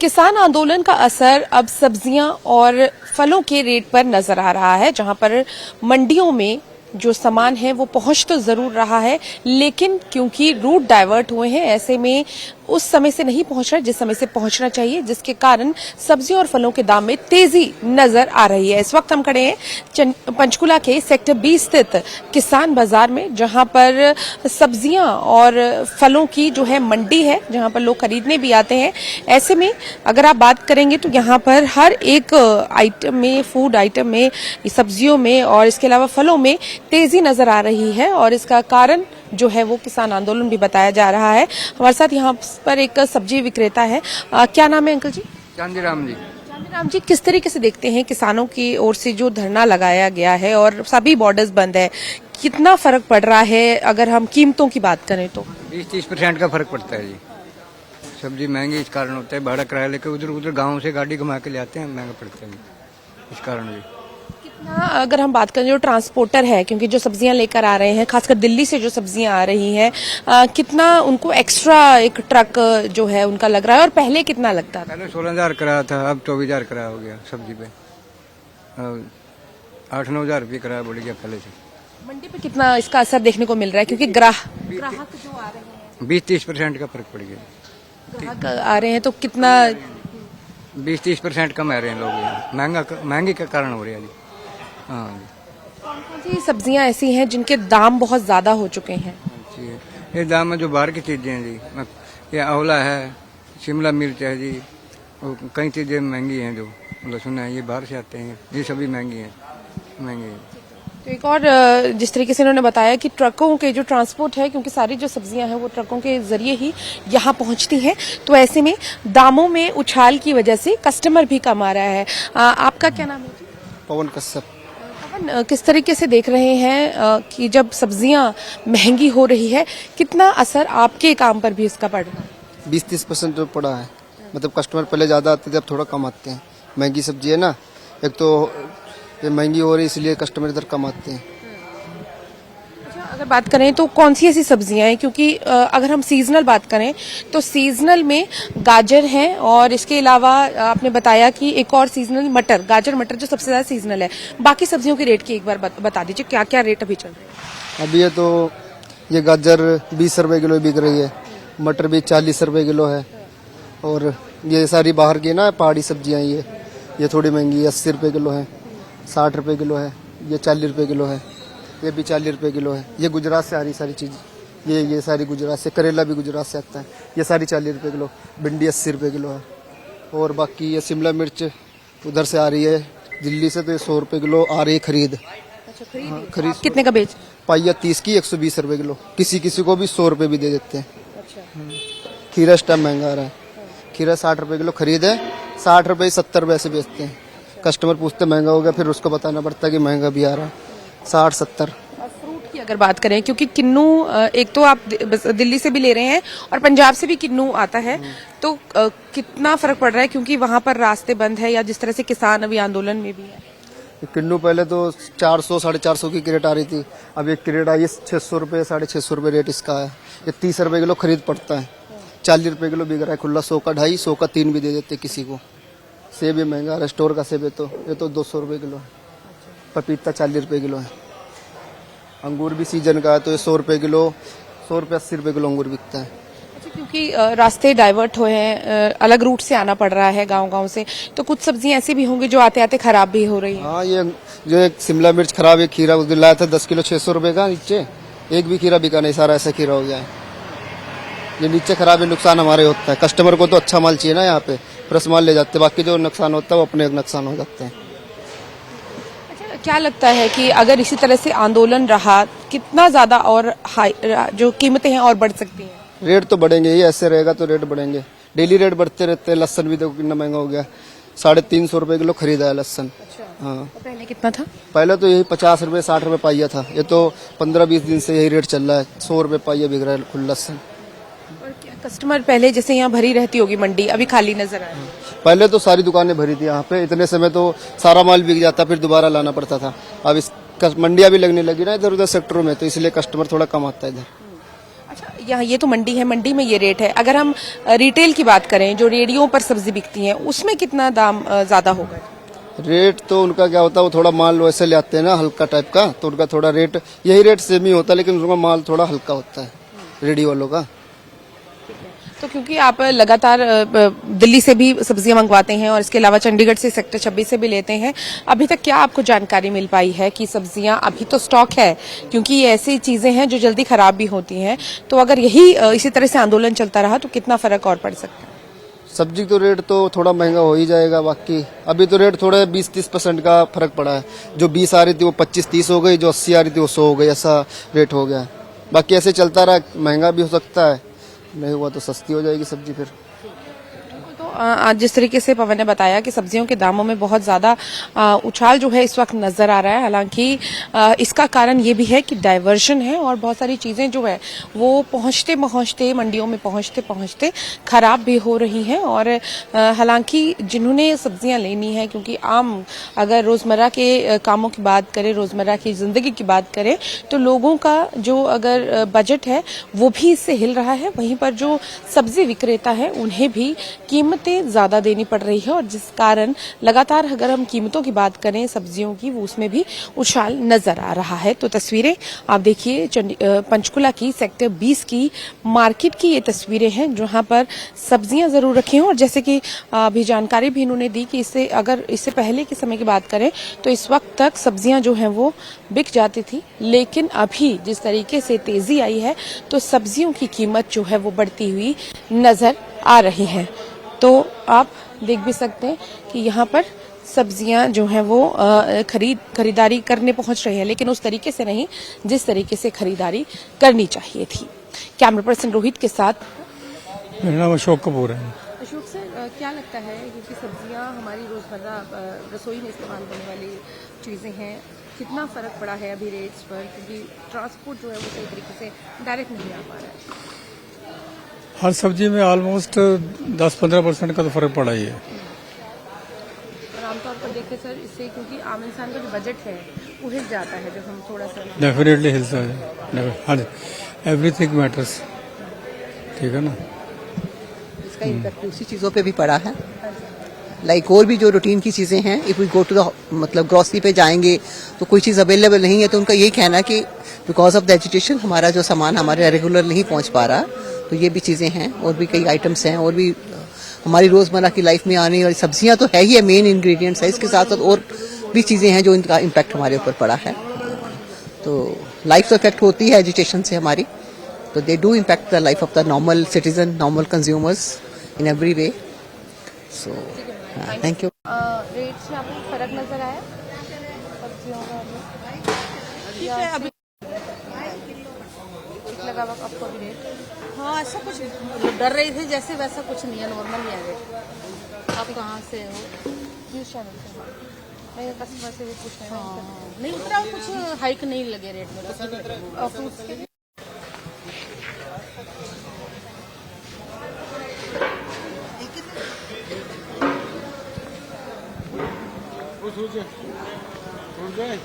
किसान आंदोलन का असर अब सब्जियां और फलों के रेट पर नजर आ रहा है, जहां पर मंडियों में जो सामान है वो पहुंच तो जरूर रहा है, लेकिन क्योंकि रूट डाइवर्ट हुए हैं, ऐसे में उस समय से नहीं पहुंच रहा जिस समय से पहुंचना चाहिए, जिसके कारण सब्जियों और फलों के दाम में तेजी नजर आ रही है। इस वक्त हम खड़े हैं पंचकुला के सेक्टर 20 स्थित किसान बाजार में, जहां पर सब्जियां और फलों की जो है मंडी है, जहां पर लोग खरीदने भी आते हैं। ऐसे में अगर आप बात करेंगे तो यहाँ पर हर एक आइटम में, फूड आइटम में, सब्जियों में और इसके अलावा फलों में तेजी नजर आ रही है, और इसका कारण जो है वो किसान आंदोलन भी बताया जा रहा है। हमारे साथ यहाँ पर एक सब्जी विक्रेता है। क्या नाम है अंकल जी? चांदीराम जी। चांदीराम जी, किस तरीके से देखते हैं किसानों की ओर से जो धरना लगाया गया है और सभी बॉर्डर्स बंद है, कितना फर्क पड़ रहा है अगर हम कीमतों की बात करें तो? 20-30% का फर्क पड़ता है जी। सब्जी महंगी इस कारण होता है, भाड़ा किराया लेकर उधर उधर गाँव से गाड़ी घुमा के ले आते हैं, महंगा पड़ता है इस कारण जी। अगर हम बात करें जो ट्रांसपोर्टर है, क्योंकि जो सब्जियां लेकर आ रहे हैं, खासकर दिल्ली से जो सब्जियां आ रही हैं, कितना उनको एक्स्ट्रा एक ट्रक जो है उनका लग रहा है, और पहले कितना लगता था? पहले 16,000 किराया था, अब 24,000 किराया हो गया सब्जी पे। 8-9 हजार रुपये किराया बढ़ गया पहले से। मंडी पे कितना इसका असर देखने को मिल रहा है, क्योंकि ग्राहक जो आ रहे हैं 20-30% का फर्क पड़ गया। ग्राहक आ रहे हैं तो कितना? 20-30% कम आ रहे हैं लोग, महंगी के कारण हो रही है जी। हाँ जी। कौन कौन सी सब्जियां ऐसी हैं जिनके दाम बहुत ज्यादा हो चुके हैं? जी, ये दाम में जो बाहर की चीजें हैं जी, ये आंवला है, शिमला मिर्च है जी, और कई चीजें महंगी हैं, जो लहसुन है, ये बाहर से आते हैं, ये सभी महंगी हैं। तो एक और जिस तरीके से इन्होंने बताया कि ट्रकों के जो ट्रांसपोर्ट है, क्योंकि सारी जो सब्जियां हैं वो ट्रकों के जरिए ही यहाँ पहुंचती हैं, तो ऐसे में दामों में उछाल की वजह से कस्टमर भी कम आ रहा है। आपका क्या नाम है? पवन कश्यप। पवन, किस तरीके से देख रहे हैं कि जब सब्जियां महंगी हो रही है, कितना असर आपके काम पर भी इसका पड़ रहा है? 20-30% तो पड़ा है। मतलब कस्टमर पहले ज्यादा आते थे, अब थोड़ा कम आते हैं। महंगी सब्जी है ना, एक तो ये महंगी हो रही है, इसलिए कस्टमर इधर कम आते हैं। अच्छा, अगर बात करें तो कौन सी ऐसी सब्जियां हैं, क्योंकि अगर हम सीजनल बात करें तो सीजनल में गाजर है, और इसके अलावा आपने बताया कि एक और सीजनल मटर, गाजर मटर जो सबसे ज्यादा सीजनल है। बाकी सब्जियों के रेट की एक बार बता दीजिए, क्या क्या रेट अभी चल रहे हैं? अभी ये तो ये गाजर 20 रुपए किलो बिक रही है, मटर भी 40 रुपए किलो है, और ये सारी बाहर की ना पहाड़ी सब्जियां, ये थोड़ी महंगी है, 80 रुपए किलो है, 60 रुपए किलो है, ये 40 रुपए किलो है, ये भी 40 रुपए किलो है। ये गुजरात से आ रही सारी चीज, ये सारी गुजरात से, करेला भी गुजरात से आता है, ये सारी 40 रुपए किलो, भिंडी 80 रुपए किलो है, और बाकी ये शिमला मिर्च उधर से आ रही है दिल्ली से, तो ये 100 रुपए किलो आ रही है खरीद। अच्छा, हाँ, खरीद कितने का बेच? पाइया 30 की 120 रुपए किलो, किसी किसी को भी 100 रुपए भी दे देते हैं। अच्छा, खीरा इस टाइम महंगा आ रहा है, खीरा 60 रुपए किलो खरीद है, 60 रुपए 70 रुपए ऐसे बेचते हैं। कस्टमर पूछते महंगा हो गया, फिर उसको बताना पड़ता है कि महंगा भी आ रहा है, 60-70। और फ्रूट की अगर बात करें, क्योंकि किन्नू एक तो आप दिल्ली से भी ले रहे हैं और पंजाब से भी किन्नू आता है, तो कितना फर्क पड़ रहा है, क्योंकि वहां पर रास्ते बंद है, या जिस तरह से किसान अभी आंदोलन में भी है? किन्नू पहले तो 400-450 की क्रेट आ रही थी, अब एक क्रेट आई 600 रुपए 650 रुपए रेट इसका है। ये 30 रुपए किलो खरीद पड़ता है, 40 रुपए किलो बिक रहा है खुला, 100 का 2.5, 100 का 3 भी दे देते किसी को। सेब भी महंगा है, स्टोर का सेब है, तो ये तो 200 रुपए किलो है, पपीता 40 रुपए किलो है, अंगूर भी सीजन का है, तो ये 100 रुपए किलो, 100 रुपए 80 रुपए किलो अंगूर बिकता है। अच्छा, क्योंकि रास्ते डाइवर्ट हुए हैं, अलग रूट से आना पड़ रहा है गांव-गांव से, तो कुछ सब्जियां ऐसी भी होंगी जो आते आते खराब भी हो रही है। हाँ, ये जो एक शिमला मिर्च खराब, एक खीरा उस दिन लाया था 10 किलो 600 रुपए का, नीचे एक भी खीरा बिका नहीं, सारा ऐसा खीरा हो गया है। ये नीचे खराब है, नुकसान हमारे होता है। कस्टमर को तो अच्छा माल चाहिए ना, यहाँ पे फ्रेश माल ले जाते हैं, बाकी जो नुकसान होता है वो अपने नुकसान हो जाते हैं। अच्छा, क्या लगता है कि अगर इसी तरह से आंदोलन रहा, कितना ज्यादा और हाई जो कीमतें हैं और बढ़ सकती हैं? रेट तो बढ़ेंगे ही, ऐसे रहेगा तो रेट बढ़ेंगे, डेली रेट बढ़ते रहते हैं। लहसन भी देखो कितना महंगा हो गया, 350 रुपए किलो खरीदा है लहसन। हाँ, पहले कितना था? पहले तो यही 50 रुपए 60 रुपए पाइया था, ये तो 15-20 दिन से यही रेट चल रहा है, 100 रुपए पाइया बिक रहा है खुला लहसन। और क्या कस्टमर पहले जैसे यहाँ भरी रहती होगी मंडी, अभी खाली नजर आ रही है? पहले तो सारी दुकानें भरी थी यहाँ पे, इतने समय तो सारा माल बिक जाता, फिर दोबारा लाना पड़ता था। अब इस मंडियां भी लगने लगी ना इधर उधर सेक्टरों में, तो इसलिए कस्टमर थोड़ा कम आता है इधर। अच्छा, यहाँ ये तो मंडी है, मंडी में ये रेट है। अगर हम रिटेल की बात करें, जो रेडियो पर सब्जी बिकती है, उसमें कितना दाम ज्यादा होगा? रेट तो उनका क्या होता है, वो थोड़ा माल वैसे ले आते हैं ना हल्का टाइप का, तो उनका थोड़ा रेट यही रेट सेम ही होता है, लेकिन उनका माल थोड़ा हल्का होता है रेडियो वालों का। तो क्योंकि आप लगातार दिल्ली से भी सब्जियां मंगवाते हैं और इसके अलावा चंडीगढ़ से सेक्टर 26 से भी लेते हैं, अभी तक क्या आपको जानकारी मिल पाई है कि सब्जियां अभी तो स्टॉक है, क्योंकि ये ऐसी चीजें हैं जो जल्दी खराब भी होती हैं, तो अगर यही इसी तरह से आंदोलन चलता रहा तो कितना फर्क और पड़ सकता है? सब्जी तो रेट तो थोड़ा महंगा हो ही जाएगा, बाकी अभी तो रेट थोड़ा 20-30% का फर्क पड़ा है। जो 20 आ रही थी वो 25-30 हो गई, जो 80 आ रही थी वो 100 हो गई, ऐसा रेट हो गया है। बाकी ऐसे चलता रहा, महंगा भी हो सकता है, नहीं हुआ तो सस्ती हो जाएगी सब्जी फिर। तो आज जिस तरीके से पवन ने बताया कि सब्जियों के दामों में बहुत ज्यादा उछाल जो है इस वक्त नजर आ रहा है, हालांकि इसका कारण ये भी है कि डाइवर्जन है और बहुत सारी चीजें जो है वो पहुंचते पहुंचते मंडियों में पहुंचते पहुंचते खराब भी हो रही हैं। और हालांकि जिन्होंने सब्जियां लेनी है, क्योंकि आम अगर रोजमर्रा के कामों की बात करें, रोजमर्रा की जिंदगी की बात करें, तो लोगों का जो अगर बजट है वो भी इससे हिल रहा है। वहीं पर जो सब्जी विक्रेता है उन्हें भी कीमतें ज्यादा देनी पड़ रही है, और जिस कारण लगातार अगर हम कीमतों की बात करें सब्जियों की, वो उसमें भी उछाल नजर आ रहा है। तो तस्वीरें आप देखिए पंचकुला की सेक्टर 20 की मार्केट की ये तस्वीरें हैं, जहां पर सब्जियां जरूर रखी हैं। और जैसे कि अभी जानकारी भी इन्होंने दी कि इससे पहले के समय की बात करें तो इस वक्त तक सब्जियां जो हैं वो बिक जाती थी, लेकिन अभी जिस तरीके से तेजी आई है तो सब्जियों की कीमत जो है वो बढ़ती हुई नजर आ रही है। तो आप देख भी सकते हैं कि यहाँ पर सब्जियां जो हैं वो खरीदारी करने पहुंच रही है, लेकिन उस तरीके से नहीं जिस तरीके से खरीदारी करनी चाहिए थी। कैमरा पर्सन रोहित के साथ मेरा नाम अशोक कपूर है। अशोक सर, क्या लगता है, क्योंकि सब्जियां हमारी रोजमर्रा रसोई में इस्तेमाल होने वाली चीजें हैं, कितना फर्क पड़ा है अभी रेट्स पर, क्योंकि ट्रांसपोर्ट जो है वो सही तरीके से डायरेक्ट नहीं आ पा रहा है? हर सब्जी में ऑलमोस्ट 10-15% का तो फर्क पड़ा ही है। और आमतौर पर देखें सर, इससे क्योंकि आम इंसान का जो बजट है वो हिल जाता है जब हम थोड़ा सा। डेफिनेटली हिलता है, हाँ, एवरीथिंग मैटर्स, ठीक है ना। इसका इम्पैक्ट उसी चीज़ों पे भी पड़ा है, लाइक और भी जो रूटीन की चीज़ें हैं, if we go to the मतलब ग्रोसरी पे जाएंगे तो कोई चीज़ अवेलेबल नहीं है, तो उनका यही कहना है कि बिकॉज ऑफ द एजुटेशन हमारा जो सामान हमारे रेगुलर नहीं पहुंच पा रहा, तो ये भी चीज़ें हैं। और भी कई आइटम्स हैं, और भी हमारी रोज़मर्रा की लाइफ में आने वाली सब्जियां तो है ही है, मेन इंग्रेडिएंट्स है, इसके साथ साथ और भी चीज़ें हैं जो इनका इम्पैक्ट हमारे ऊपर पड़ा है। तो लाइफ तो इफेक्ट होती है एजुटेशन से हमारी, तो they do impact the life of the normal citizen, normal consumers in every way. So thank you. Rates में आपको फर्क नजर आया सब्जियों का? ठीक है, अभी ठीक लगा आपको भी रेट? हाँ, ऐसा कुछ डर रही थी जैसे वैसा कुछ नहीं है, नॉर्मल ही है रेट। आप कहाँ से हो? न्यूज़ चैनल से। मैं कस्टमर से भी पूछ रही हूँ। हाँ, नहीं उतना कुछ हाइक नहीं लगे रेट में। और फ्रूट्स के जाए